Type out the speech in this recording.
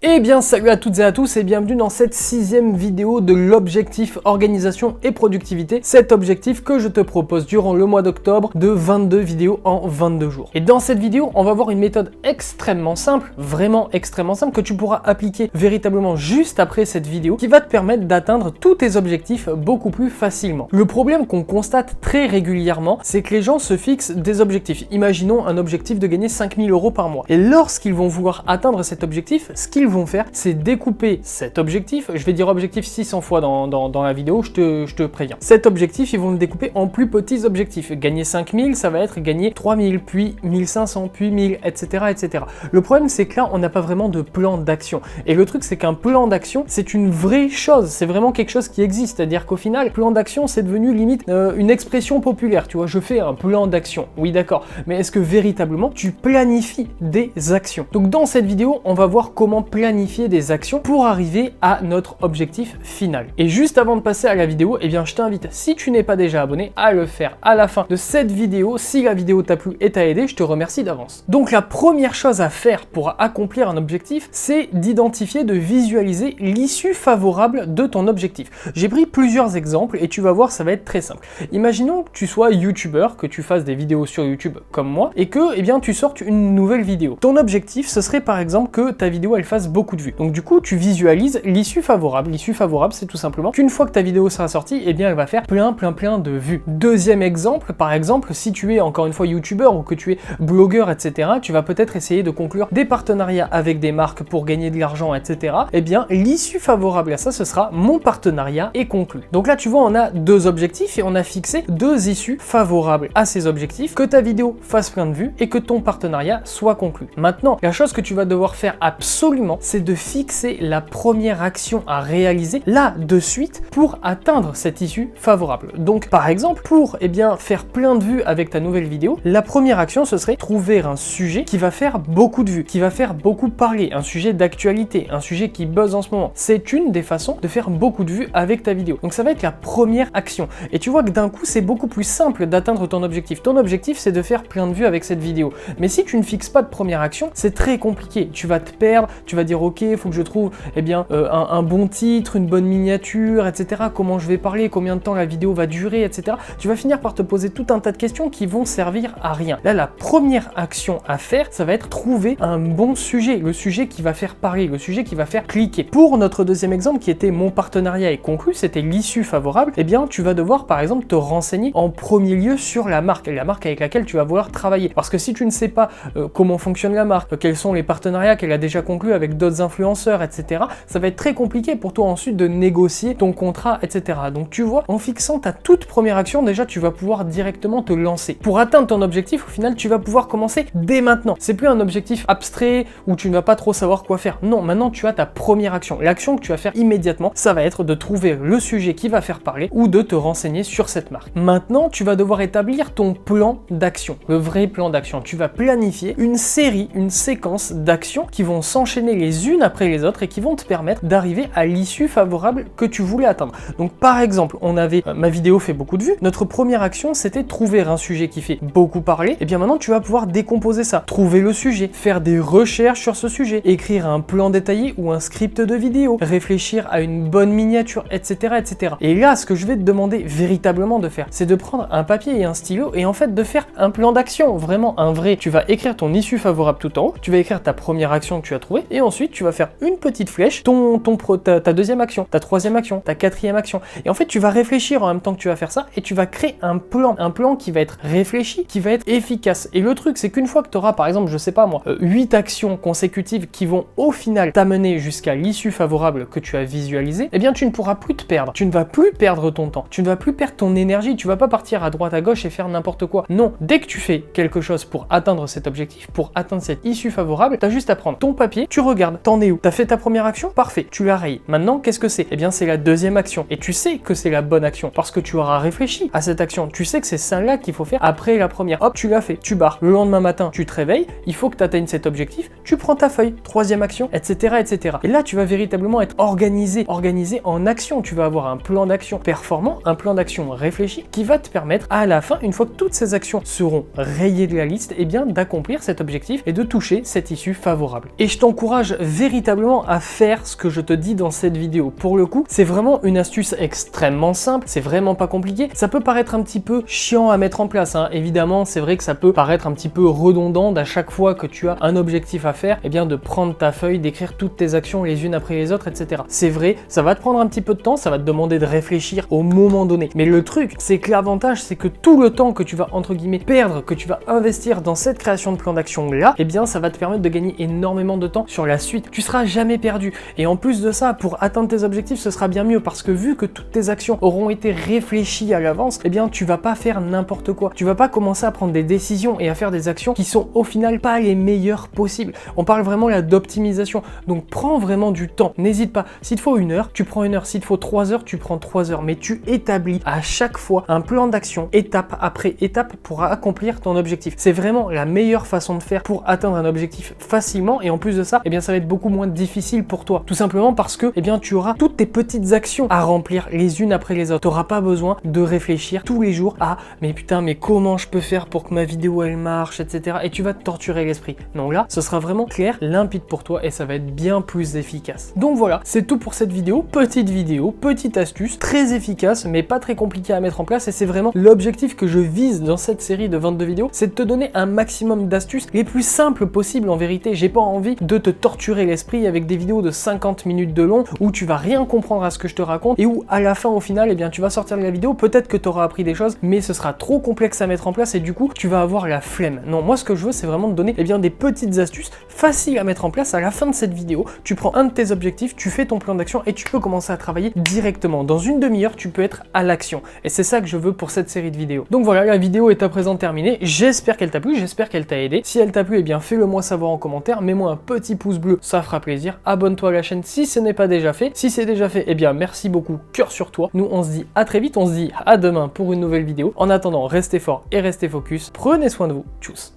Eh bien salut à toutes et à tous et bienvenue dans cette 6e vidéo de l'objectif organisation et productivité, cet objectif que je te propose durant le mois d'octobre de 22 vidéos en 22 jours. Et dans cette vidéo, on va voir une méthode extrêmement simple, vraiment extrêmement simple, que tu pourras appliquer véritablement juste après cette vidéo, qui va te permettre d'atteindre tous tes objectifs beaucoup plus facilement. Le problème qu'on constate très régulièrement, c'est que les gens se fixent des objectifs. Imaginons un objectif de gagner 5000 € par mois. Et lorsqu'ils vont vouloir atteindre cet objectif, ce qu'ils vont faire, c'est découper cet objectif, je vais dire objectif 600 fois dans la vidéo, je te préviens. Cet objectif, ils vont le découper en plus petits objectifs. Gagner 5000, ça va être gagner 3000, puis 1500, puis 1000, etc., etc. Le problème, c'est que là, on n'a pas vraiment de plan d'action. Et le truc, c'est qu'un plan d'action, c'est une vraie chose, c'est vraiment quelque chose qui existe. C'est-à-dire qu'au final, plan d'action, c'est devenu limite une expression populaire. Tu vois, je fais un plan d'action. Oui, d'accord. Mais est-ce que véritablement, tu planifies des actions? Donc, dans cette vidéo, on va voir comment planifier des actions pour arriver à notre objectif final. Et juste avant de passer à la vidéo, eh bien je t'invite, si tu n'es pas déjà abonné, à le faire à la fin de cette vidéo. Si la vidéo t'a plu et t'a aidé, je te remercie d'avance. Donc la première chose à faire pour accomplir un objectif, c'est d'identifier, de visualiser l'issue favorable de ton objectif. J'ai pris plusieurs exemples et tu vas voir, ça va être très simple. Imaginons que tu sois youtubeur, que tu fasses des vidéos sur YouTube comme moi et que eh bien, tu sortes une nouvelle vidéo. Ton objectif, ce serait par exemple que ta vidéo elle fasse beaucoup de vues. Donc du coup, tu visualises l'issue favorable. L'issue favorable, c'est tout simplement qu'une fois que ta vidéo sera sortie, eh bien elle va faire plein de vues. Deuxième exemple, par exemple, si tu es encore une fois youtubeur ou que tu es blogueur, etc., tu vas peut-être essayer de conclure des partenariats avec des marques pour gagner de l'argent, etc. Eh bien, l'issue favorable à ça, ce sera mon partenariat est conclu. Donc là, tu vois, on a deux objectifs et on a fixé deux issues favorables à ces objectifs, que ta vidéo fasse plein de vues et que ton partenariat soit conclu. Maintenant, la chose que tu vas devoir faire absolument, c'est de fixer la première action à réaliser là de suite pour atteindre cette issue favorable. Donc par exemple, pour faire plein de vues avec ta nouvelle vidéo, la première action ce serait trouver un sujet qui va faire beaucoup de vues, qui va faire beaucoup parler, un sujet d'actualité, un sujet qui buzz en ce moment. C'est une des façons de faire beaucoup de vues avec ta vidéo. Donc ça va être la première action. Et tu vois que d'un coup c'est beaucoup plus simple d'atteindre ton objectif. Ton objectif c'est de faire plein de vues avec cette vidéo. Mais si tu ne fixes pas de première action, c'est très compliqué. Tu vas te perdre, tu vas dire ok, il faut que je trouve un bon titre, une bonne miniature, etc. Comment je vais parler, combien de temps la vidéo va durer, etc. Tu vas finir par te poser tout un tas de questions qui vont servir à rien. Là, la première action à faire, ça va être trouver un bon sujet, le sujet qui va faire parler, le sujet qui va faire cliquer. Pour notre deuxième exemple qui était mon partenariat est conclu, c'était l'issue favorable, eh bien tu vas devoir par exemple te renseigner en premier lieu sur la marque avec laquelle tu vas vouloir travailler. Parce que si tu ne sais pas comment fonctionne la marque, quels sont les partenariats qu'elle a déjà conclus avec d'autres influenceurs, etc., ça va être très compliqué pour toi ensuite de négocier ton contrat, etc. Donc tu vois, en fixant ta toute première action, déjà tu vas pouvoir directement te lancer. Pour atteindre ton objectif, au final, tu vas pouvoir commencer dès maintenant. C'est plus un objectif abstrait où tu ne vas pas trop savoir quoi faire. Non, maintenant tu as ta première action. L'action que tu vas faire immédiatement, ça va être de trouver le sujet qui va faire parler ou de te renseigner sur cette marque. Maintenant, tu vas devoir établir ton plan d'action, le vrai plan d'action. Tu vas planifier une série, une séquence d'actions qui vont s'enchaîner les unes après les autres et qui vont te permettre d'arriver à l'issue favorable que tu voulais atteindre. Donc par exemple, on avait ma vidéo fait beaucoup de vues, notre première action c'était trouver un sujet qui fait beaucoup parler, et bien maintenant tu vas pouvoir décomposer ça, trouver le sujet, faire des recherches sur ce sujet, écrire un plan détaillé ou un script de vidéo, réfléchir à une bonne miniature, etc., etc. Et là, ce que je vais te demander véritablement de faire, c'est de prendre un papier et un stylo et en fait de faire un plan d'action, vraiment un vrai. Tu vas écrire ton issue favorable tout en haut, tu vas écrire ta première action que tu as trouvée et ensuite tu vas faire une petite flèche, ta deuxième action, ta troisième action, ta quatrième action. Et en fait, tu vas réfléchir en même temps que tu vas faire ça et tu vas créer un plan qui va être réfléchi, qui va être efficace. Et le truc, c'est qu'une fois que tu auras, par exemple, je sais pas moi, 8 actions consécutives qui vont au final t'amener jusqu'à l'issue favorable que tu as visualisée, eh bien, tu ne pourras plus te perdre. Tu ne vas plus perdre ton temps. Tu ne vas plus perdre ton énergie. Tu vas pas partir à droite, à gauche et faire n'importe quoi. Non. Dès que tu fais quelque chose pour atteindre cet objectif, pour atteindre cette issue favorable, tu as juste à prendre ton papier, tu regardes, t'en es où? T'as fait ta première action? Parfait, tu la rayes. Maintenant, qu'est-ce que c'est? Eh bien, c'est la deuxième action. Et tu sais que c'est la bonne action parce que tu auras réfléchi à cette action. Tu sais que c'est celle-là qu'il faut faire après la première. Hop, tu l'as fait, tu barres. Le lendemain matin, tu te réveilles, il faut que tu atteignes cet objectif, tu prends ta feuille, troisième action, etc., etc. Et là, tu vas véritablement être organisé en action. Tu vas avoir un plan d'action performant, un plan d'action réfléchi qui va te permettre à la fin, une fois que toutes ces actions seront rayées de la liste, eh bien, d'accomplir cet objectif et de toucher cette issue favorable. Et je t'encourage t'encourage véritablement à faire ce que je te dis dans cette vidéo. Pour le coup, c'est vraiment une astuce extrêmement simple, c'est vraiment pas compliqué. Ça peut paraître un petit peu chiant à mettre en place, hein. Évidemment, c'est vrai que ça peut paraître un petit peu redondant d'à chaque fois que tu as un objectif à faire, eh bien de prendre ta feuille, d'écrire toutes tes actions les unes après les autres, etc. C'est vrai, ça va te prendre un petit peu de temps, ça va te demander de réfléchir au moment donné. Mais le truc, c'est que l'avantage, c'est que tout le temps que tu vas, entre guillemets, perdre, que tu vas investir dans cette création de plan d'action là, eh bien ça va te permettre de gagner énormément de temps sur la suite. Tu seras jamais perdu. Et en plus de ça, pour atteindre tes objectifs, ce sera bien mieux parce que vu que toutes tes actions auront été réfléchies à l'avance, eh bien tu vas pas faire n'importe quoi. Tu vas pas commencer à prendre des décisions et à faire des actions qui sont au final pas les meilleures possibles. On parle vraiment là d'optimisation. Donc prends vraiment du temps. N'hésite pas. S'il te faut 1 heure, tu prends 1 heure. S'il te faut 3 heures, tu prends 3 heures. Mais tu établis à chaque fois un plan d'action étape après étape pour accomplir ton objectif. C'est vraiment la meilleure façon de faire pour atteindre un objectif facilement. Et en plus de ça, eh bien ça va être beaucoup moins difficile pour toi. Tout simplement parce que eh bien tu auras toutes tes petites actions à remplir les unes après les autres. Tu n'auras pas besoin de réfléchir tous les jours à mais putain, mais comment je peux faire pour que ma vidéo elle marche, etc. Et tu vas te torturer l'esprit. Non, là, ce sera vraiment clair, limpide pour toi et ça va être bien plus efficace. Donc voilà, c'est tout pour cette vidéo. Petite astuce, très efficace, mais pas très compliqué à mettre en place. Et c'est vraiment l'objectif que je vise dans cette série de 22 vidéos, c'est de te donner un maximum d'astuces les plus simples possibles en vérité. J'ai pas envie de te torturer l'esprit avec des vidéos de 50 minutes de long où tu vas rien comprendre à ce que je te raconte et où à la fin au final, eh bien tu vas sortir de la vidéo, peut-être que tu auras appris des choses, mais ce sera trop complexe à mettre en place et du coup tu vas avoir la flemme. Non, moi ce que je veux c'est vraiment te donner eh bien des petites astuces faciles à mettre en place. À la fin de cette vidéo, tu prends un de tes objectifs, tu fais ton plan d'action et tu peux commencer à travailler directement. Dans une demi-heure, tu peux être à l'action. Et c'est ça que je veux pour cette série de vidéos. Donc voilà, la vidéo est à présent terminée. J'espère qu'elle t'a plu, j'espère qu'elle t'a aidé. Si elle t'a plu, eh bien fais-le moi savoir en commentaire. Mets-moi un petit pouce bleu, ça fera plaisir. Abonne-toi à la chaîne si ce n'est pas déjà fait. Si c'est déjà fait, eh bien merci beaucoup, cœur sur toi. Nous on se dit à très vite, on se dit à demain pour une nouvelle vidéo. En attendant, restez forts et restez focus. Prenez soin de vous. Tchuss.